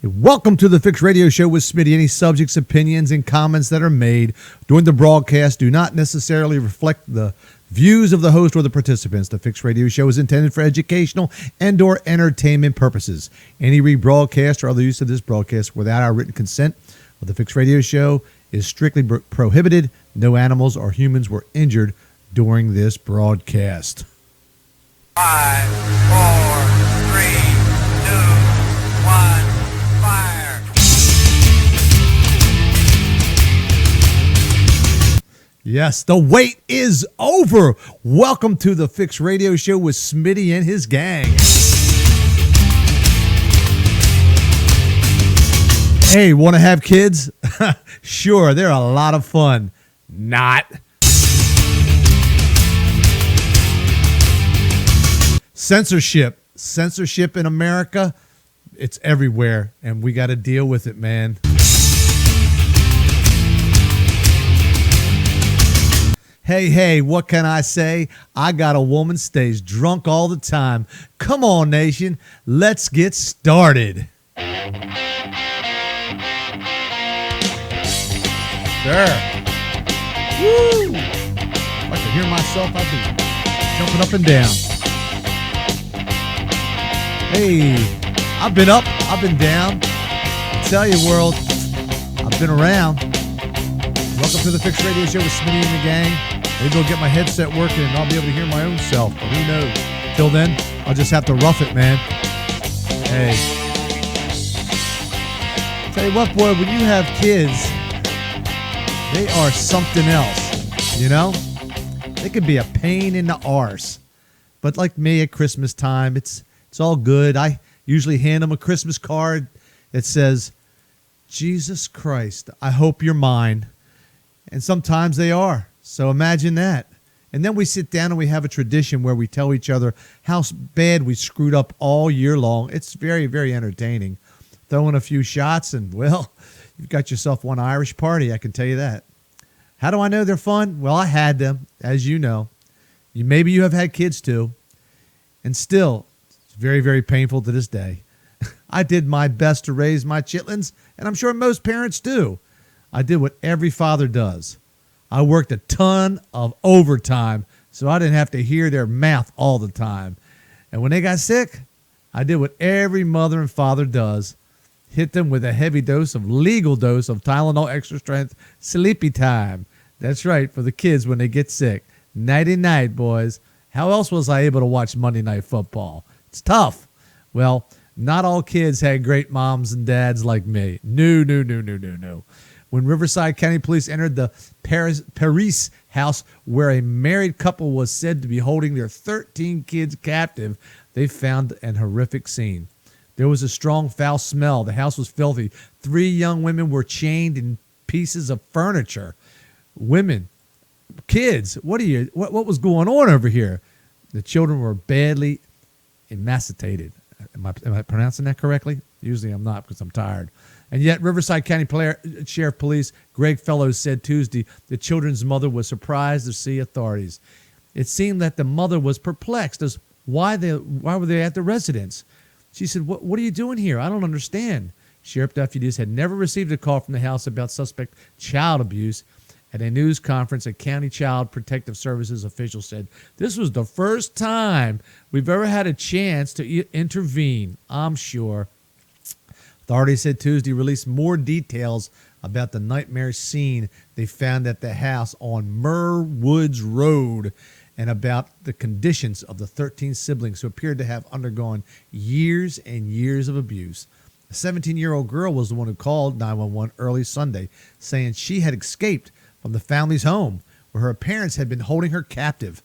Welcome to the Fixed Radio Show with SMITTY. Any subjects, opinions, and comments that are made during the broadcast do not necessarily reflect the views of the host or the participants. The Fixed Radio Show is intended for educational and or entertainment purposes. Any rebroadcast or other use of this broadcast without our written consent of the Fixed Radio Show is strictly prohibited. No animals or humans were injured during this broadcast. 5, 4, 3, 2, 1. Fire. Yes, the wait is over. Welcome to the Fixed Radio Show with SMITTY and his gang. Hey, want to have kids? Sure, they're a lot of fun. Not. Censorship in America. It's everywhere, and we got to deal with it, man. Hey, what can I say? I got a woman stays drunk all the time. Come on, nation. Let's get started. Sure. Woo! If I could hear myself, I'd be jumping up and down. Hey, I've been up, I've been down. I tell you, world, I've been around. Welcome to the Fixed Radio Show with SMITTY and the gang. Maybe I'll get my headset working and I'll be able to hear my own self, but who knows? Till then, I'll just have to rough it, man. Hey. Tell you what, boy, when you have kids, they are something else, you know? They could be a pain in the arse. But like me at Christmas time, it's all good. I usually hand them a Christmas card that says, Jesus Christ, I hope you're mine. And sometimes they are. So imagine that. And then we sit down and we have a tradition where we tell each other how bad we screwed up all year long. It's very, very entertaining. Throw in a few shots and, well, you've got yourself one Irish party, I can tell you that. How do I know they're fun? Well, I had them, as you know. Maybe you have had kids too. And still, it's very, very painful to this day. I did my best to raise my chitlins, and I'm sure most parents do. I did what every father does. I worked a ton of overtime, so I didn't have to hear their mouth all the time. And when they got sick, I did what every mother and father does. Hit them with a heavy legal dose of Tylenol extra strength sleepy time. That's right, for the kids when they get sick. Nighty-night, boys. How else was I able to watch Monday Night Football? It's tough. Well, not all kids had great moms and dads like me. No. When Riverside County Police entered the Perris house where a married couple was said to be holding their 13 kids captive, they found an horrific scene. There was a strong foul smell. The house was filthy. 3 young women were chained in pieces of furniture. Women, kids, what was going on over here? The children were badly emaciated. Am I pronouncing that correctly? Usually I'm not because I'm tired. And yet Riverside County Sheriff Police Greg Fellows said Tuesday the children's mother was surprised to see authorities. It seemed that the mother was perplexed as why were they at the residence. She said, what are you doing here? I don't understand. Sheriff deputies had never received a call from the house about suspect child abuse. At a news conference, a county child protective services official said, this was the first time we've ever had a chance to intervene, I'm sure. Authorities said Tuesday released more details about the nightmare scene they found at the house on Murr Woods Road and about the conditions of the 13 siblings who appeared to have undergone years and years of abuse. A 17-year-old girl was the one who called 911 early Sunday, saying she had escaped from the family's home where her parents had been holding her captive.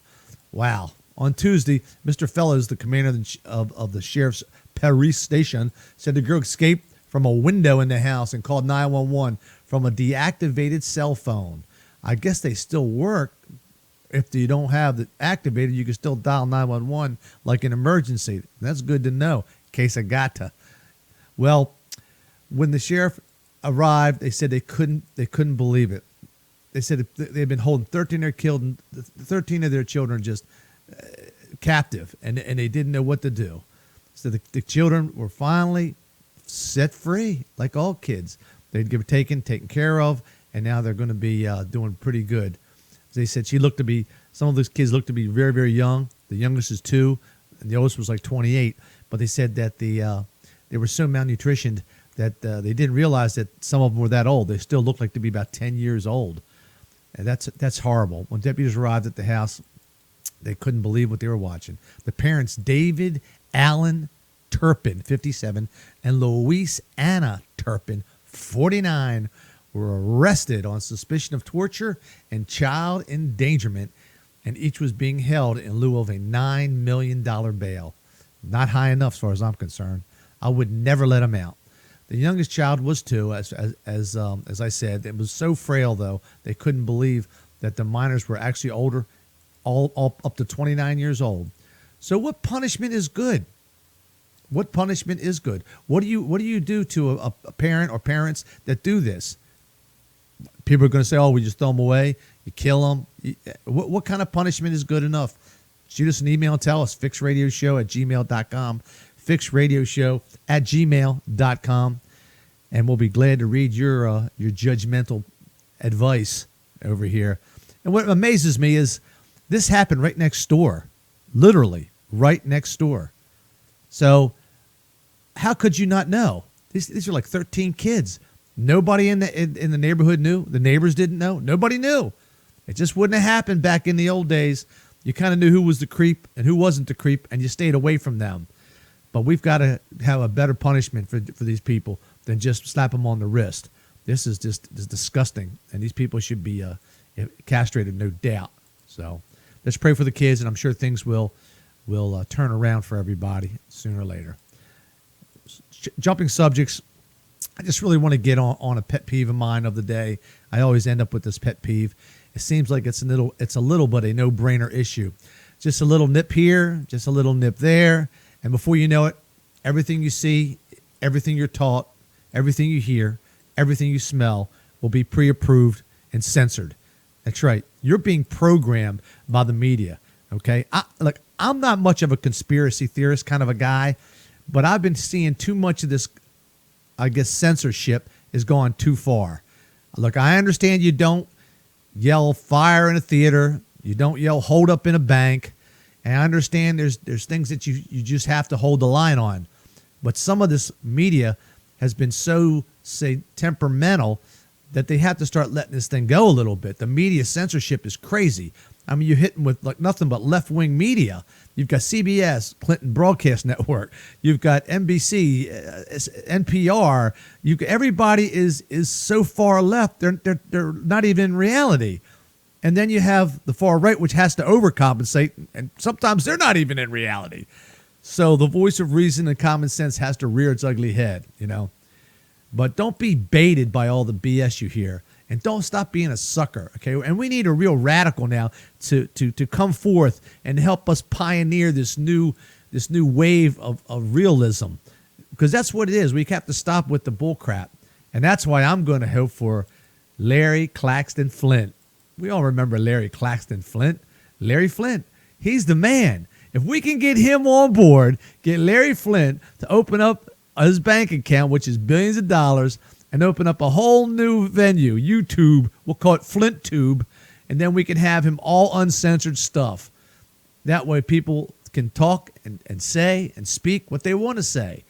Wow. On Tuesday, Mr. Fellows, the commander of the sheriff's Perris station, said the girl escaped from a window in the house and called 911 from a deactivated cell phone. I guess they still work. If you don't have it activated, you can still dial 911 like an emergency. That's good to know in case I got to. Well, when the sheriff arrived, they said they couldn't believe it. They said they've been holding 13 of their children just captive, and they didn't know what to do. So the children were finally set free like all kids. They'd get taken care of, and now they're going to be doing pretty good. They said some of those kids looked to be very, very young. The youngest is 2, and the oldest was like 28. But they said that they were so malnutritioned that they didn't realize that some of them were that old. They still looked like to be about 10 years old. And that's horrible. When deputies arrived at the house, they couldn't believe what they were watching. The parents, David Allen Turpin, 57, and Louise Anna Turpin, 49, were arrested on suspicion of torture and child endangerment, and each was being held in lieu of a $9 million bail. Not high enough as far as I'm concerned. I would never let them out. The youngest child was 2, as I said. It was so frail, though, they couldn't believe that the minors were actually older, all up to 29 years old. So what punishment is good? What punishment is good? What do you do to a parent or parents that do this? People are going to say, oh, we just throw them away. You kill them. What kind of punishment is good enough? Shoot us an email and tell us, fixradioshow@gmail.com, fixradioshow@gmail.com, and we'll be glad to read your judgmental advice over here. And what amazes me is this happened right next door, literally right next door. So how could you not know? These are like 13 kids. Nobody in the neighborhood knew. The neighbors didn't know. Nobody knew. It just wouldn't have happened back in the old days. You kind of knew who was the creep and who wasn't the creep, and you stayed away from them. But we've got to have a better punishment for these people than just slap them on the wrist. This is disgusting, and these people should be castrated, no doubt. So let's pray for the kids, and I'm sure things will turn around for everybody sooner or later. Jumping subjects, I just really want to get on a pet peeve of mine of the day. I always end up with this pet peeve. It seems like it's a little but a no-brainer issue. Just a little nip here, just a little nip there, and before you know it, everything you see, everything you're taught, everything you hear, everything you smell will be pre-approved and censored. That's right. You're being programmed by the media, okay? I'm not much of a conspiracy theorist kind of a guy, but I've been seeing too much of this, I guess, censorship is going too far. Look, I understand you don't yell fire in a theater. You don't yell hold up in a bank. And I understand there's things that you just have to hold the line on. But some of this media has been so, say, temperamental that they have to start letting this thing go a little bit. The media censorship is crazy. I mean, you're hitting with like nothing but left-wing media. You've got CBS, Clinton Broadcast Network. You've got NBC, NPR. Everybody is so far left, they're not even in reality. And then you have the far right, which has to overcompensate, and sometimes they're not even in reality. So the voice of reason and common sense has to rear its ugly head, you know. But don't be baited by all the BS you hear. And don't stop being a sucker, okay? And we need a real radical now to come forth and help us pioneer this new wave of realism, because that's what it is. We have to stop with the bull crap, and that's why I'm going to hope for Larry Claxton Flint. We all remember Larry Claxton Flint. Larry Flint, he's the man. If we can get him on board, get Larry Flint to open up his bank account, which is billions of dollars, and open up a whole new venue, YouTube. We'll call it Flint Tube, and then we can have him all uncensored stuff. That way people can talk and say and speak what they want to say.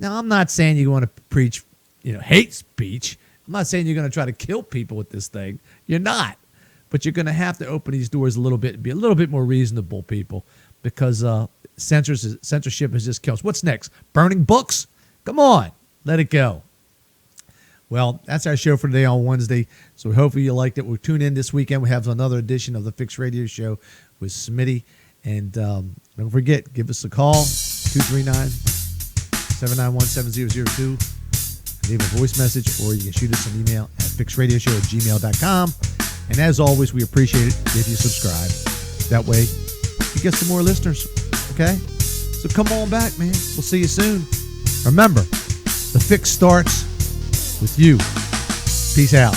Now, I'm not saying you want to preach, hate speech. I'm not saying you're going to try to kill people with this thing. You're not. But you're going to have to open these doors a little bit and be a little bit more reasonable, people, because censorship has just killed us. What's next? Burning books? Come on. Let it go. Well, that's our show for today on Wednesday. So hopefully you liked it. We'll tune in this weekend. We have another edition of the Fix Radio Show with SMITTY. And don't forget, give us a call, 239-791-7002. Leave a voice message, or you can shoot us an email at fixradioshow@gmail.com. And as always, we appreciate it if you subscribe. That way, you get some more listeners, okay? So come on back, man. We'll see you soon. Remember, the fix starts with you. Peace out.